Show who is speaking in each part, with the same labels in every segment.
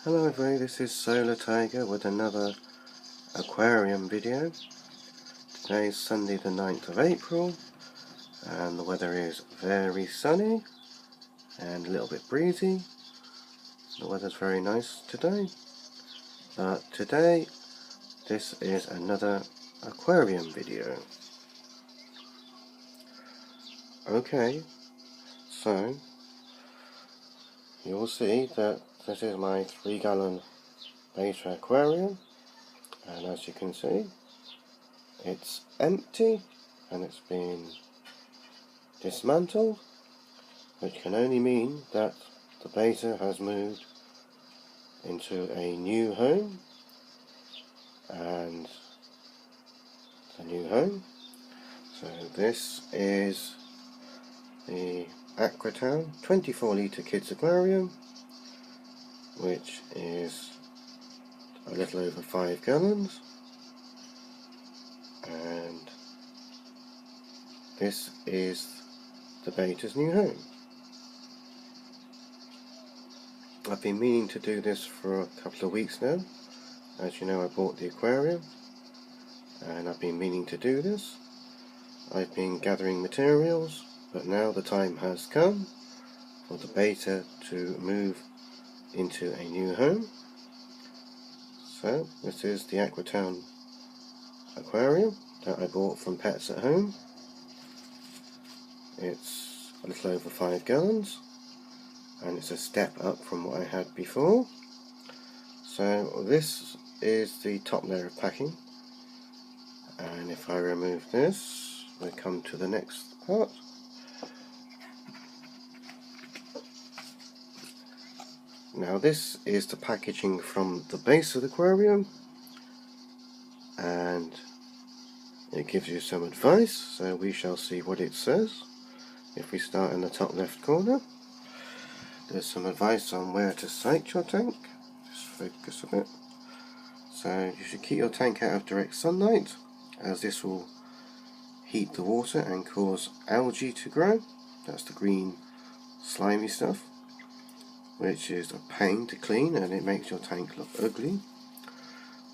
Speaker 1: Hello everybody, this is Solartiger with another aquarium video. Today is Sunday the 9th of April and the weather is very sunny and a little bit breezy. The weather's very nice today. But today this is another aquarium video. Okay, so you'll see that this is my 3-gallon betta aquarium, and as you can see it's empty and it's been dismantled, which can only mean that the betta has moved into a new home, and the new home. So this is the Aquatown 24-litre kids aquarium, which is a little over 5 gallons, and this is the betta's new home. I've been meaning to do this for a couple of weeks now. As you know, I bought the aquarium and I've been meaning to do this. I've been gathering materials, but now the time has come for the betta to move into a new home. So this is the Aquatown aquarium that I bought from Pets at Home. It's a little over 5 gallons and it's a step up from what I had before. So this is the top layer of packing, and if I remove this we come to the next part. Now this is the packaging from the base of the aquarium, and it gives you some advice, so we shall see what it says. If we start in the top left corner, there's some advice on where to site your tank. Just focus a bit. So you should keep your tank out of direct sunlight, as this will heat the water and cause algae to grow. That's the green slimy stuff, which is a pain to clean and it makes your tank look ugly.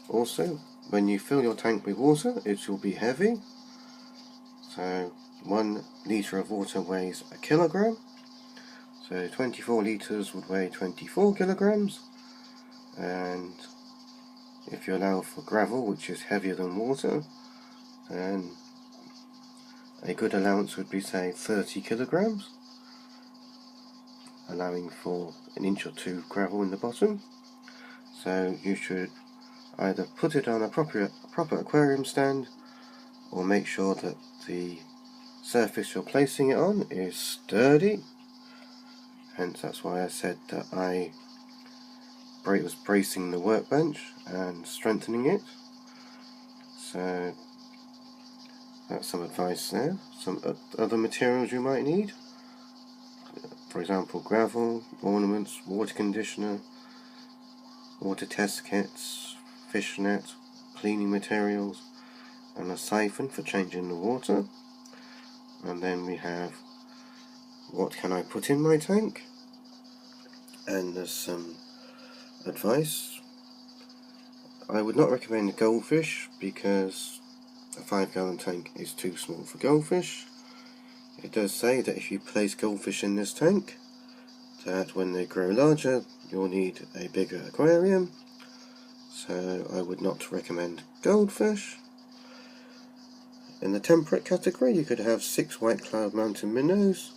Speaker 1: Also, when you fill your tank with water, it will be heavy. So 1 litre of water weighs a kilogram. So 24 litres would weigh 24 kilograms. And if you allow for gravel, which is heavier than water, then a good allowance would be, say, 30 kilograms, allowing for 1 inch or 2 gravel in the bottom. So you should either put it on a proper aquarium stand, or make sure that the surface you're placing it on is sturdy. Hence that's why I said that I was bracing the workbench and strengthening it. So that's some advice there. Some other materials you might need, for example gravel, ornaments, water conditioner, water test kits, fish net, cleaning materials, and a siphon for changing the water. And then we have what can I put in my tank, and there's some advice. I would not recommend goldfish because a 5-gallon tank is too small for goldfish. It does say that if you place goldfish in this tank, that when they grow larger you'll need a bigger aquarium, so I would not recommend goldfish. In the temperate category you could have 6 white cloud mountain minnows,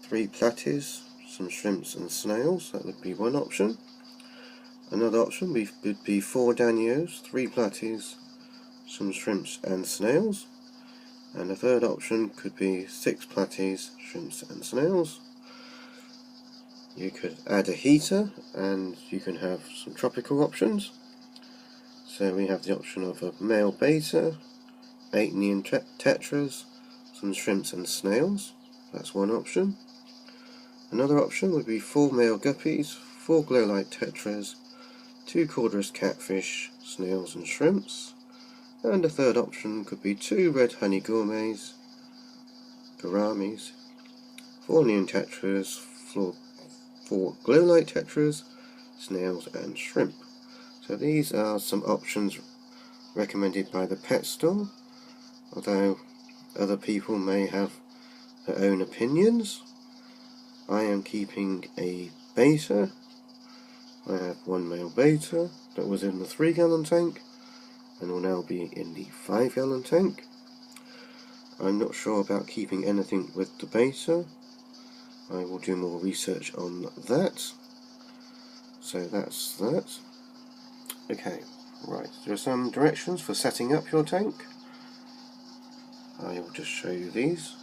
Speaker 1: 3 platies, some shrimps and snails. That would be one option. Another option would be 4 danios, 3 platies, some shrimps and snails. And a third option could be 6 platies, shrimps and snails. You could add a heater and you can have some tropical options. So we have the option of a male betta, 8 neon tetras, some shrimps and snails. That's one option. Another option would be 4 male guppies, 4 glow light tetras, 2 cordless catfish, snails and shrimps. And a third option could be 2 red honey gourmets, gouramis, 4 neon tetras, 4 glow light tetras, snails and shrimp. So these are some options recommended by the pet store, although other people may have their own opinions. I am keeping a betta. I have one male betta that was in the 3-gallon tank and will now be in the 5-gallon tank. I'm not sure about keeping anything with the betta. I will do more research on that. So that's that. Okay, right, there are some directions for setting up your tank. I will just show you these.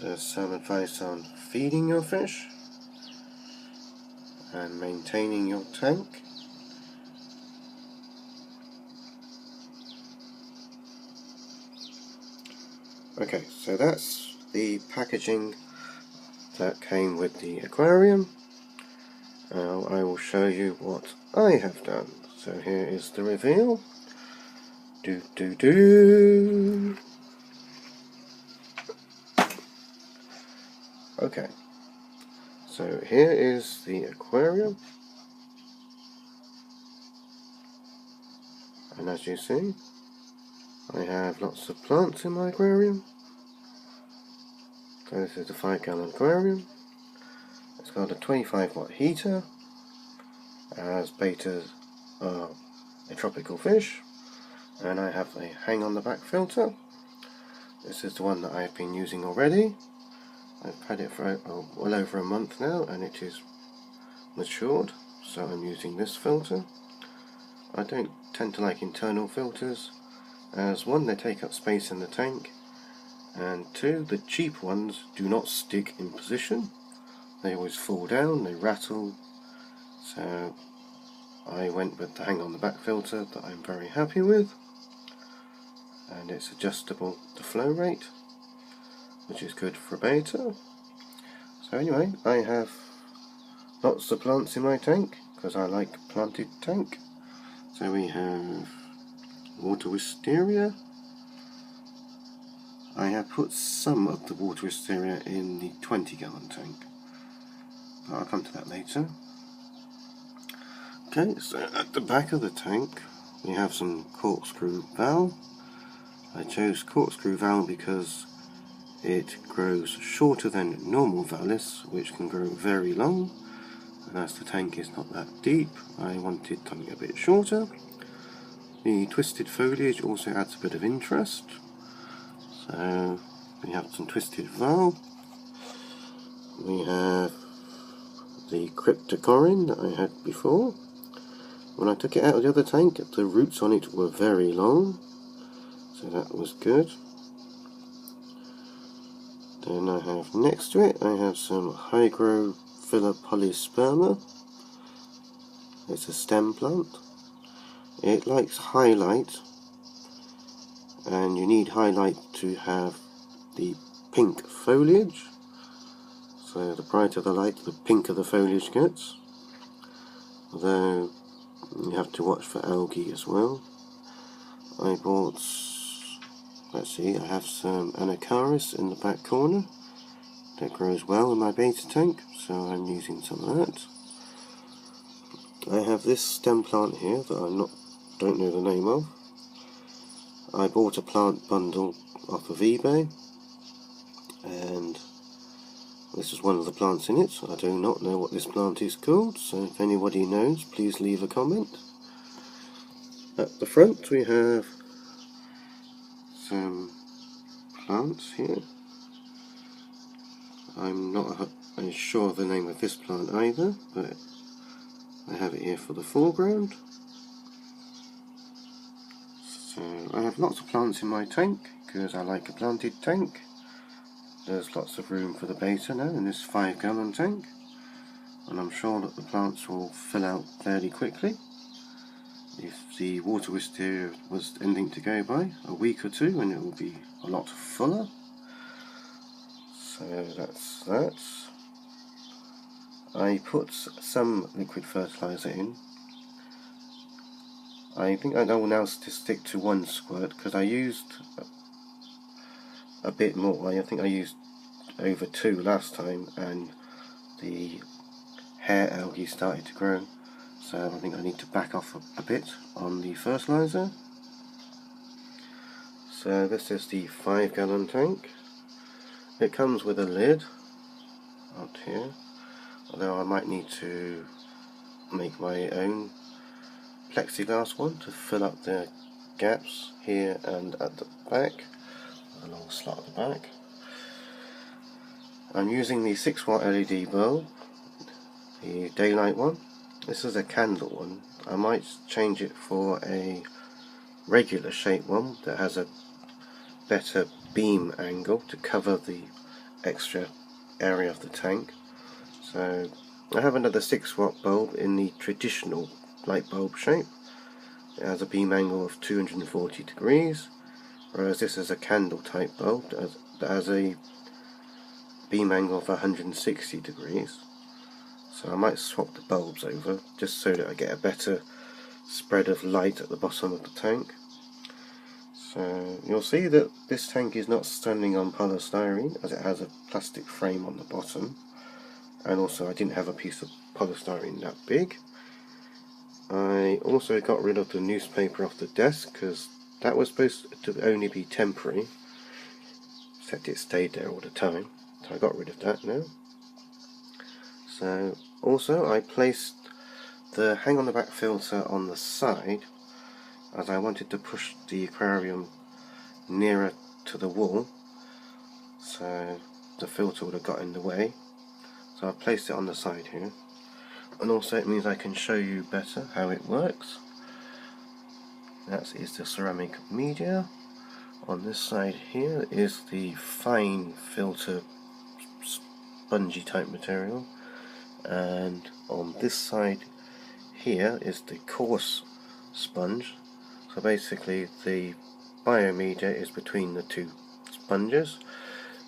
Speaker 1: There's some advice on feeding your fish and maintaining your tank. Okay, so that's the packaging that came with the aquarium. Now I will show you what I have done. So here is the reveal. Okay, so here is the aquarium, and as you see, I have lots of plants in my aquarium. So this is the 5-gallon aquarium. It's got a 25-watt heater, as bettas are a tropical fish, and I have a hang on the back filter. This is the one that I've been using already. I've had it for well over a month now, and it is matured, so I'm using this filter. I don't tend to like internal filters, as 1, they take up space in the tank, and 2, the cheap ones do not stick in position. They always fall down, they rattle, so I went with the hang on the back filter that I'm very happy with, and it's adjustable to flow rate, which is good for a betta. So anyway, I have lots of plants in my tank because I like planted tank. So we have water wisteria. I have put some of the water wisteria in the 20-gallon tank, but I'll come to that later. Okay, so at the back of the tank we have some corkscrew val. I chose corkscrew val because it grows shorter than normal vallis, which can grow very long, and as the tank is not that deep, I wanted something a bit shorter. The twisted foliage also adds a bit of interest, so we have some twisted val. We have the cryptocorin that I had before. When I took it out of the other tank, the roots on it were very long, so that was good. Then I have next to it, I have some Hygrophila polysperma. It's a stem plant. It likes highlight, and you need highlight to have the pink foliage. So the brighter the light, the pinker the foliage gets. Although you have to watch for algae as well. I bought, let's see, I have some Anacharis in the back corner that grows well in my betta tank, so I'm using some of that. I have this stem plant here that I don't know the name of. I bought a plant bundle off of eBay, and this is one of the plants in it. I do not know what this plant is called, so if anybody knows, please leave a comment. At the front we have some plants here. I'm not sure of the name of this plant either, but I have it here for the foreground. So I have lots of plants in my tank because I like a planted tank. There's lots of room for the betta now in this 5-gallon tank, and I'm sure that the plants will fill out fairly quickly. If the water wisteria was anything to go by, a week or 2 and it will be a lot fuller. So that's that. I put some liquid fertilizer in. I think I will now stick to 1 squirt because I used a bit more. I think I used over 2 last time and the hair algae started to grow, so I think I need to back off a bit on the fertilizer. So this is the 5-gallon tank. It comes with a lid out here, although I might need to make my own plexiglass one to fill up the gaps here and at the back, a long slot at the back. I'm using the 6-watt LED bulb, the daylight one. This is a candle one. I might change it for a regular shape one that has a better beam angle to cover the extra area of the tank. So I have another 6-watt bulb in the traditional light bulb shape. It has a beam angle of 240 degrees, whereas this is a candle type bulb that has a beam angle of 160 degrees. So I might swap the bulbs over just so that I get a better spread of light at the bottom of the tank. So you'll see that this tank is not standing on polystyrene, as it has a plastic frame on the bottom, and also I didn't have a piece of polystyrene that big. I also got rid of the newspaper off the desk because that was supposed to only be temporary, except it stayed there all the time, so I got rid of that now. So also I placed the hang on the back filter on the side, as I wanted to push the aquarium nearer to the wall, so the filter would have got in the way. So I placed it on the side here, and also it means I can show you better how it works. That is the ceramic media. On this side here is the fine filter spongy type material, and on this side here is the coarse sponge. So basically the biomedia is between the 2 sponges.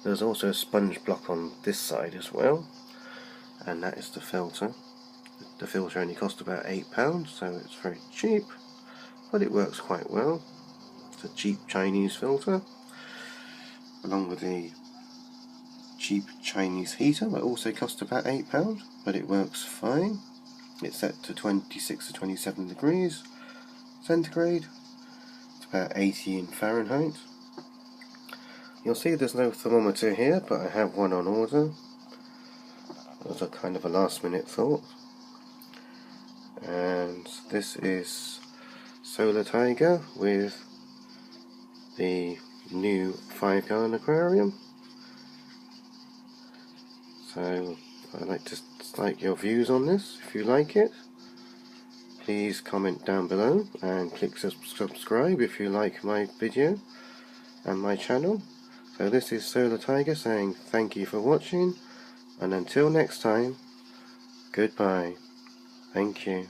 Speaker 1: There's also a sponge block on this side as well, and that is the filter. The filter only cost about £8, so it's very cheap, but it works quite well. It's a cheap Chinese filter, along with the cheap Chinese heater that also cost about £8, but it works fine. It's set to 26 to 27 degrees centigrade. It's about 80 in Fahrenheit. You'll see there's no thermometer here, but I have one on order. It was a kind of a last minute thought. And this is Solartiger with the new 5-gallon aquarium. So I'd like to like your views on this. If you like it, please comment down below and click subscribe if you like my video and my channel. So this is Solartiger saying thank you for watching, and until next time, goodbye. Thank you.